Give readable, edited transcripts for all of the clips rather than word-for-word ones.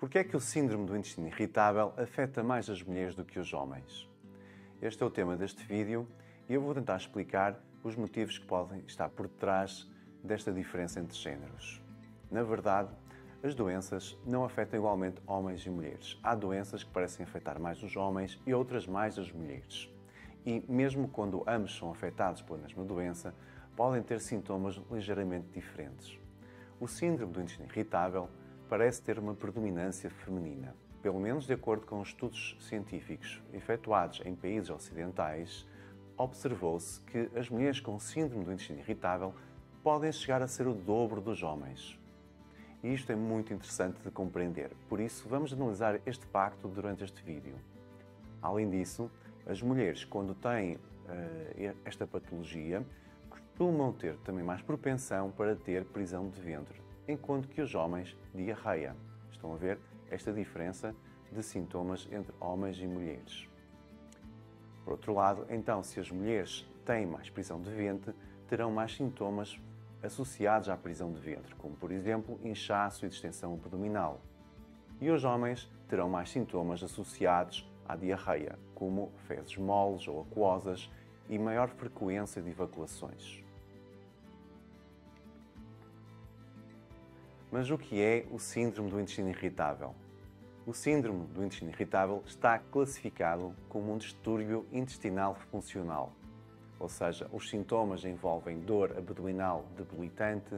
Por que é que o síndrome do intestino irritável afeta mais as mulheres do que os homens? Este é o tema deste vídeo e eu vou tentar explicar os motivos que podem estar por detrás desta diferença entre géneros. Na verdade, as doenças não afetam igualmente homens e mulheres. Há doenças que parecem afetar mais os homens e outras mais as mulheres. E mesmo quando ambos são afetados pela mesma doença, podem ter sintomas ligeiramente diferentes. O síndrome do intestino irritável parece ter uma predominância feminina. Pelo menos de acordo com estudos científicos efetuados em países ocidentais, observou-se que as mulheres com síndrome do intestino irritável podem chegar a ser o dobro dos homens. E isto é muito interessante de compreender, por isso vamos analisar este facto durante este vídeo. Além disso, as mulheres, quando têm esta patologia, costumam ter também mais propensão para ter prisão de ventre, enquanto que os homens, diarreia. Estão a ver esta diferença de sintomas entre homens e mulheres. Por outro lado, então, se as mulheres têm mais prisão de ventre, terão mais sintomas associados à prisão de ventre, como, por exemplo, inchaço e distensão abdominal. E os homens terão mais sintomas associados à diarreia, como fezes moles ou aquosas e maior frequência de evacuações. Mas o que é o síndrome do intestino irritável? O síndrome do intestino irritável está classificado como um distúrbio intestinal funcional, ou seja, os sintomas envolvem dor abdominal debilitante,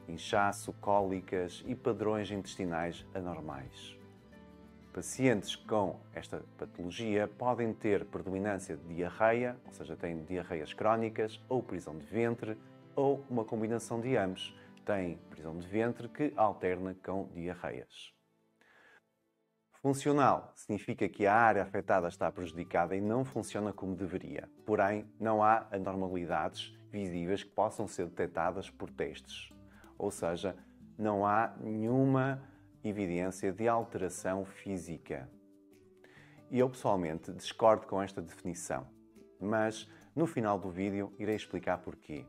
inchaço, cólicas e padrões intestinais anormais. Pacientes com esta patologia podem ter predominância de diarreia, ou seja, têm diarreias crónicas, ou prisão de ventre, ou uma combinação de ambos. Têm prisão de ventre que alterna com diarreias. Funcional significa que a área afetada está prejudicada e não funciona como deveria. Porém, não há anormalidades visíveis que possam ser detectadas por testes. Ou seja, não há nenhuma evidência de alteração física. E eu pessoalmente discordo com esta definição, mas no final do vídeo irei explicar porquê.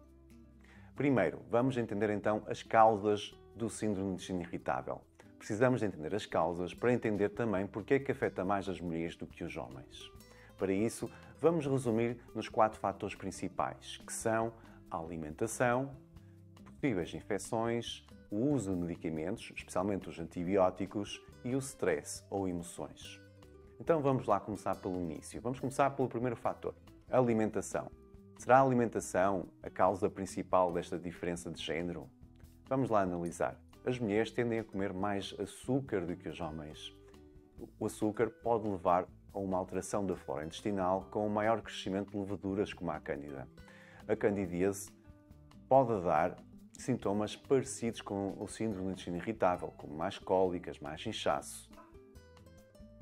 Primeiro, vamos entender então as causas do síndrome do intestino irritável. Precisamos de entender as causas para entender também porque é que afeta mais as mulheres do que os homens. Para isso, vamos resumir nos 4 fatores principais, que são a alimentação, possíveis infecções, o uso de medicamentos, especialmente os antibióticos, e o stress ou emoções. Então vamos lá começar pelo início. Vamos começar pelo primeiro fator, a alimentação. Será a alimentação a causa principal desta diferença de género? Vamos lá analisar. As mulheres tendem a comer mais açúcar do que os homens. O açúcar pode levar a uma alteração da flora intestinal com um maior crescimento de levaduras como a cândida. A candidíase pode dar sintomas parecidos com o síndrome do intestino irritável, como mais cólicas, mais inchaço.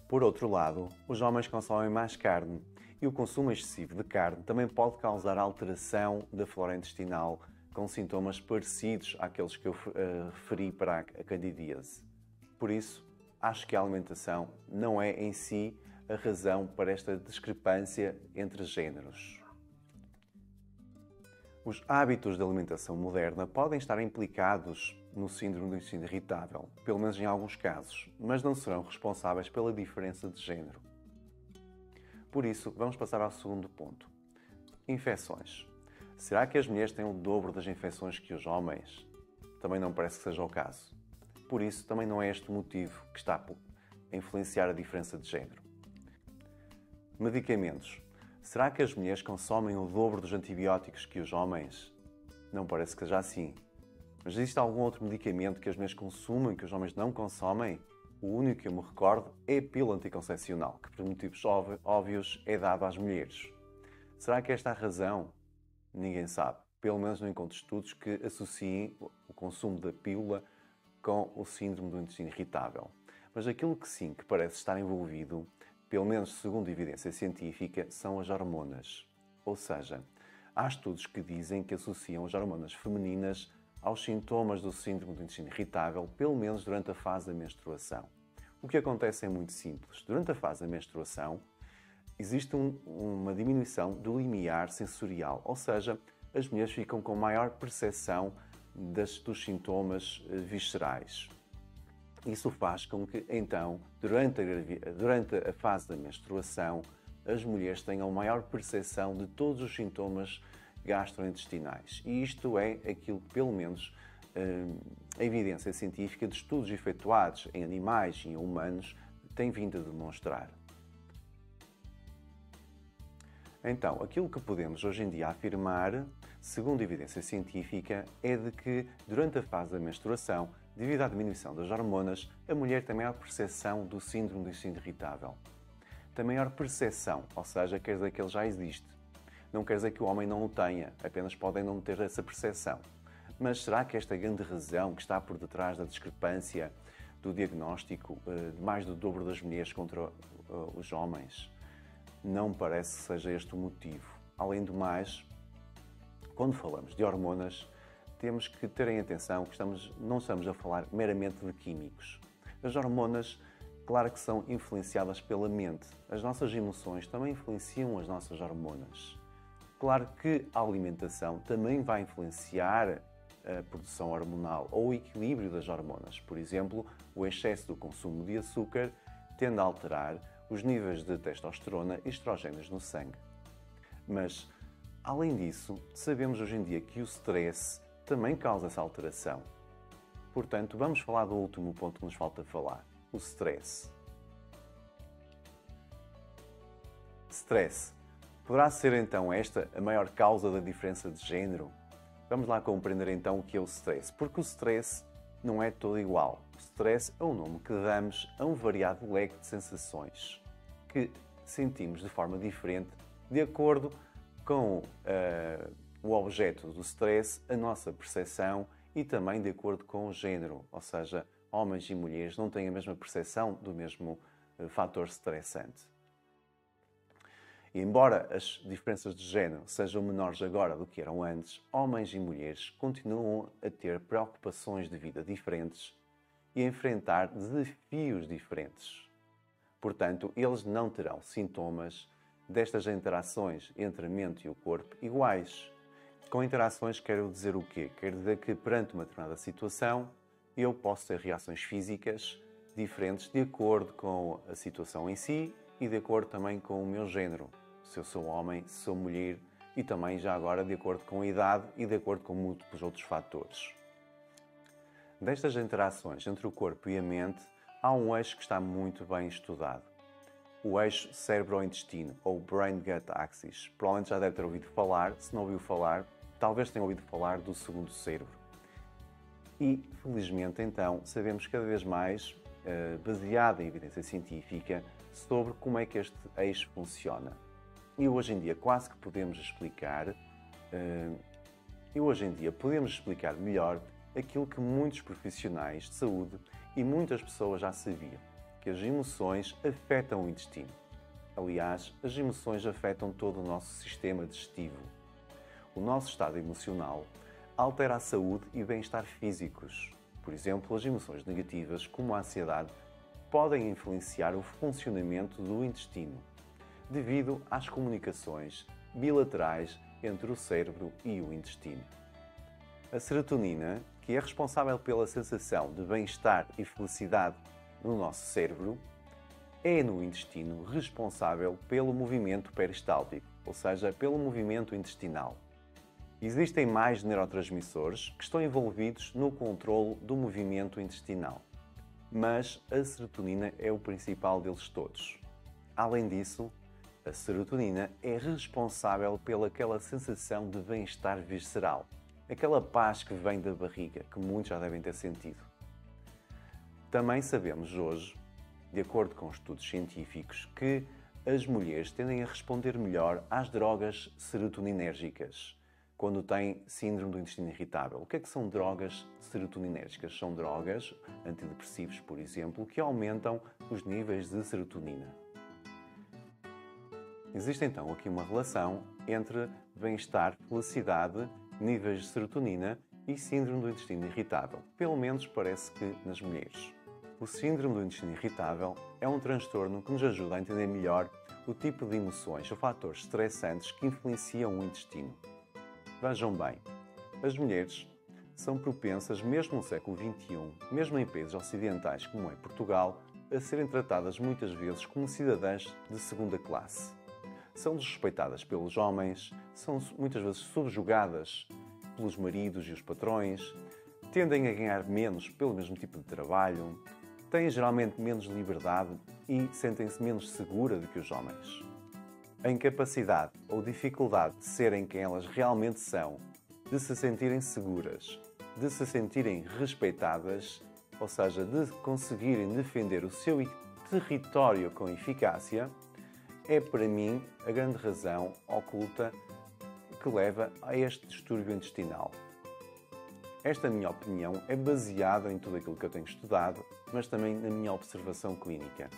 Por outro lado, os homens consomem mais carne e o consumo excessivo de carne também pode causar alteração da flora intestinal com sintomas parecidos àqueles que eu referi para a candidíase. Por isso, acho que a alimentação não é em si a razão para esta discrepância entre géneros. Os hábitos de alimentação moderna podem estar implicados no síndrome do intestino irritável, pelo menos em alguns casos, mas não serão responsáveis pela diferença de género. Por isso, vamos passar ao segundo ponto. Infecções. Será que as mulheres têm o dobro das infecções que os homens? Também não parece que seja o caso. Por isso, também não é este o motivo que está a influenciar a diferença de género. Medicamentos. Será que as mulheres consomem o dobro dos antibióticos que os homens? Não parece que seja assim. Mas existe algum outro medicamento que as mulheres consumem que os homens não consomem? O único que eu me recordo é a pílula anticoncepcional, que por motivos óbvios é dado às mulheres. Será que esta é a razão? Ninguém sabe. Pelo menos não encontro estudos que associem o consumo da pílula com o síndrome do intestino irritável. Mas aquilo que sim, que parece estar envolvido, pelo menos segundo a evidência científica, são as hormonas. Ou seja, há estudos que dizem que associam as hormonas femininas aos sintomas do síndrome do intestino irritável, pelo menos durante a fase da menstruação. O que acontece é muito simples. Durante a fase da menstruação, existe uma diminuição do limiar sensorial, ou seja, as mulheres ficam com maior percepção dos sintomas viscerais. Isso faz com que, então, durante a fase da menstruação, as mulheres tenham maior percepção de todos os sintomas gastrointestinais. E isto é aquilo que, pelo menos, a evidência científica de estudos efetuados em animais e em humanos tem vindo a demonstrar. Então, aquilo que podemos hoje em dia afirmar, segundo a evidência científica, é de que durante a fase da menstruação, devido à diminuição das hormonas, a mulher tem maior percepção do síndrome do intestino irritável. Tem maior percepção, ou seja, quer dizer que ele já existe. Não quer dizer que o homem não o tenha, apenas podem não ter essa percepção. Mas será que esta grande razão que está por detrás da discrepância do diagnóstico de mais do dobro das mulheres contra os homens? Não parece que seja este o motivo. Além do mais, quando falamos de hormonas, temos que ter em atenção que não estamos a falar meramente de químicos. As hormonas, claro que são influenciadas pela mente. As nossas emoções também influenciam as nossas hormonas. Claro que a alimentação também vai influenciar a produção hormonal ou o equilíbrio das hormonas. Por exemplo, o excesso do consumo de açúcar tende a alterar os níveis de testosterona e estrogênios no sangue. Mas, além disso, sabemos hoje em dia que o stress também causa essa alteração. Portanto, vamos falar do último ponto que nos falta falar, o stress. Stress. Poderá ser então esta a maior causa da diferença de género? Vamos lá compreender então o que é o stress, porque o stress não é todo igual. O stress é o nome que damos a um variado leque de sensações que sentimos de forma diferente de acordo com o objeto do stress, a nossa percepção e também de acordo com o género, ou seja, homens e mulheres não têm a mesma percepção do mesmo fator estressante. E embora as diferenças de género sejam menores agora do que eram antes, homens e mulheres continuam a ter preocupações de vida diferentes e a enfrentar desafios diferentes. Portanto, eles não terão sintomas destas interações entre a mente e o corpo iguais. Com interações quero dizer o quê? Quero dizer que perante uma determinada situação eu posso ter reações físicas diferentes de acordo com a situação em si e de acordo também com o meu género. Se eu sou homem, se sou mulher e também já agora de acordo com a idade e de acordo com múltiplos outros fatores. Destas interações entre o corpo e a mente, há um eixo que está muito bem estudado. O eixo cérebro-intestino, ou Brain-Gut Axis. Provavelmente já deve ter ouvido falar, se não ouviu falar, talvez tenha ouvido falar do segundo cérebro. E, felizmente, então, sabemos cada vez mais, baseado em evidência científica, sobre como é que este eixo funciona. E hoje em dia quase que podemos explicar, melhor aquilo que muitos profissionais de saúde e muitas pessoas já sabiam, que as emoções afetam o intestino. Aliás, as emoções afetam todo o nosso sistema digestivo. O nosso estado emocional altera a saúde e bem-estar físicos. Por exemplo, as emoções negativas, como a ansiedade, podem influenciar o funcionamento do intestino, devido às comunicações bilaterais entre o cérebro e o intestino. A serotonina, que é responsável pela sensação de bem-estar e felicidade no nosso cérebro, é no intestino responsável pelo movimento peristáltico, ou seja, pelo movimento intestinal. Existem mais neurotransmissores que estão envolvidos no controlo do movimento intestinal, mas a serotonina é o principal deles todos. Além disso, a serotonina é responsável pelaquela sensação de bem-estar visceral, aquela paz que vem da barriga, que muitos já devem ter sentido. Também sabemos hoje, de acordo com estudos científicos, que as mulheres tendem a responder melhor às drogas serotoninérgicas quando têm síndrome do intestino irritável. O que é que são drogas serotoninérgicas? São drogas, antidepressivos, por exemplo, que aumentam os níveis de serotonina. Existe então aqui uma relação entre bem-estar, felicidade, níveis de serotonina e síndrome do intestino irritável. Pelo menos parece que nas mulheres. O síndrome do intestino irritável é um transtorno que nos ajuda a entender melhor o tipo de emoções ou fatores estressantes que influenciam o intestino. Vejam bem, as mulheres são propensas, mesmo no século XXI, mesmo em países ocidentais como é Portugal, a serem tratadas muitas vezes como cidadãs de segunda classe. São desrespeitadas pelos homens, são muitas vezes subjugadas pelos maridos e os patrões, tendem a ganhar menos pelo mesmo tipo de trabalho, têm geralmente menos liberdade e sentem-se menos seguras do que os homens. A incapacidade ou dificuldade de serem quem elas realmente são, de se sentirem seguras, de se sentirem respeitadas, ou seja, de conseguirem defender o seu território com eficácia, é para mim a grande razão oculta que leva a este distúrbio intestinal. Esta minha opinião é baseada em tudo aquilo que eu tenho estudado, mas também na minha observação clínica.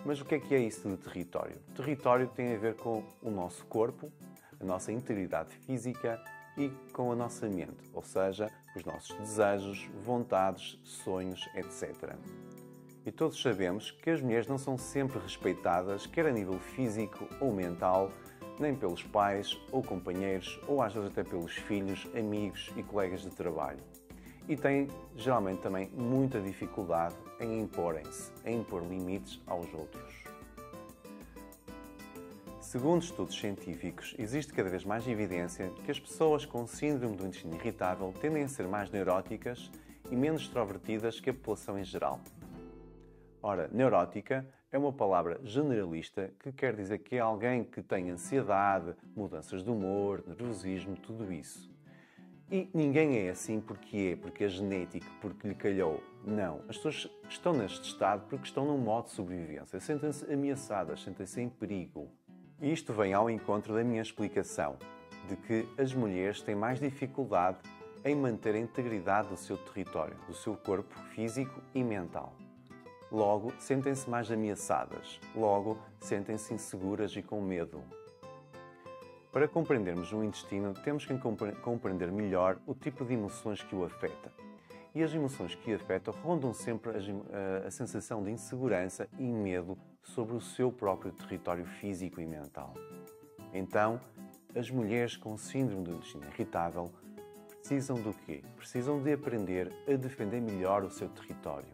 Mas o que é isso de território? Território tem a ver com o nosso corpo, a nossa integridade física e com a nossa mente, ou seja, os nossos desejos, vontades, sonhos, etc. E todos sabemos que as mulheres não são sempre respeitadas, quer a nível físico ou mental, nem pelos pais ou companheiros, ou às vezes até pelos filhos, amigos e colegas de trabalho. E têm, geralmente, também muita dificuldade em imporem-se, em impor limites aos outros. Segundo estudos científicos, existe cada vez mais evidência que as pessoas com síndrome do intestino irritável tendem a ser mais neuróticas e menos extrovertidas que a população em geral. Ora, neurótica é uma palavra generalista que quer dizer que é alguém que tem ansiedade, mudanças de humor, nervosismo, tudo isso. E ninguém é assim porque é genético, porque lhe calhou. Não, as pessoas estão neste estado porque estão num modo de sobrevivência, sentem-se ameaçadas, sentem-se em perigo. E isto vem ao encontro da minha explicação, de que as mulheres têm mais dificuldade em manter a integridade do seu território, do seu corpo físico e mental. Logo, sentem-se mais ameaçadas. Logo, sentem-se inseguras e com medo. Para compreendermos o intestino, temos que compreender melhor o tipo de emoções que o afeta. E as emoções que o afetam rondam sempre a sensação de insegurança e medo sobre o seu próprio território físico e mental. Então, as mulheres com síndrome do intestino irritável precisam do quê? Precisam de aprender a defender melhor o seu território.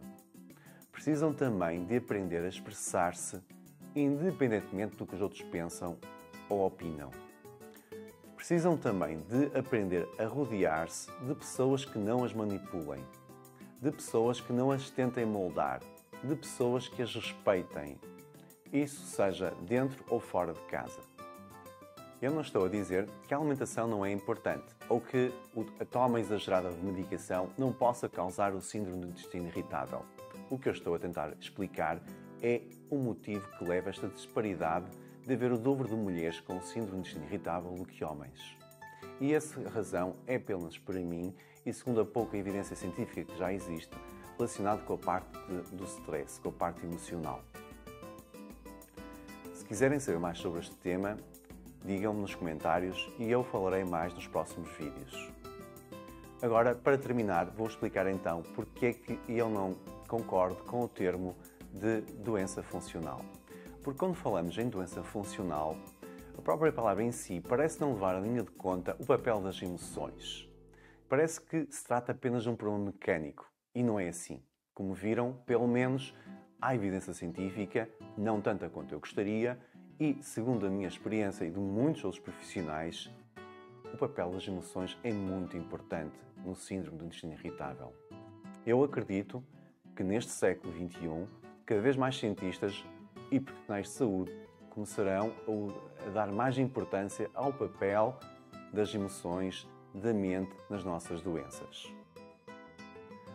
Precisam também de aprender a expressar-se independentemente do que os outros pensam ou opinam. Precisam também de aprender a rodear-se de pessoas que não as manipulem, de pessoas que não as tentem moldar, de pessoas que as respeitem. Isso seja dentro ou fora de casa. Eu não estou a dizer que a alimentação não é importante ou que a toma exagerada de medicação não possa causar o síndrome do intestino irritável. O que eu estou a tentar explicar é o motivo que leva a esta disparidade de haver o dobro de mulheres com síndrome de intestino irritável do que homens. E essa razão é apenas para mim, e segundo a pouca evidência científica que já existe, relacionado com a parte do stress, com a parte emocional. Se quiserem saber mais sobre este tema, digam-me nos comentários e eu falarei mais nos próximos vídeos. Agora, para terminar, vou explicar então porque é que eu não concordo com o termo de doença funcional. Porque quando falamos em doença funcional, a própria palavra em si parece não levar a linha de conta o papel das emoções. Parece que se trata apenas de um problema mecânico e não é assim. Como viram, pelo menos há evidência científica, não tanta quanto eu gostaria, e, segundo a minha experiência e de muitos outros profissionais, o papel das emoções é muito importante no síndrome do intestino irritável. Eu acredito que neste século XXI, cada vez mais cientistas e profissionais de saúde começarão a dar mais importância ao papel das emoções, da mente nas nossas doenças.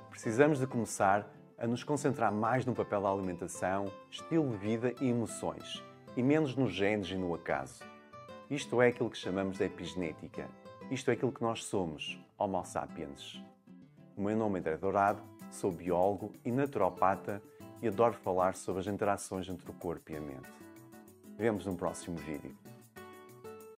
Precisamos de começar a nos concentrar mais no papel da alimentação, estilo de vida e emoções, e menos nos genes e no acaso. Isto é aquilo que chamamos de epigenética. Isto é aquilo que nós somos, Homo sapiens. O meu nome é André Dourado, sou biólogo e naturopata e adoro falar sobre as interações entre o corpo e a mente. Vemo-nos no próximo vídeo.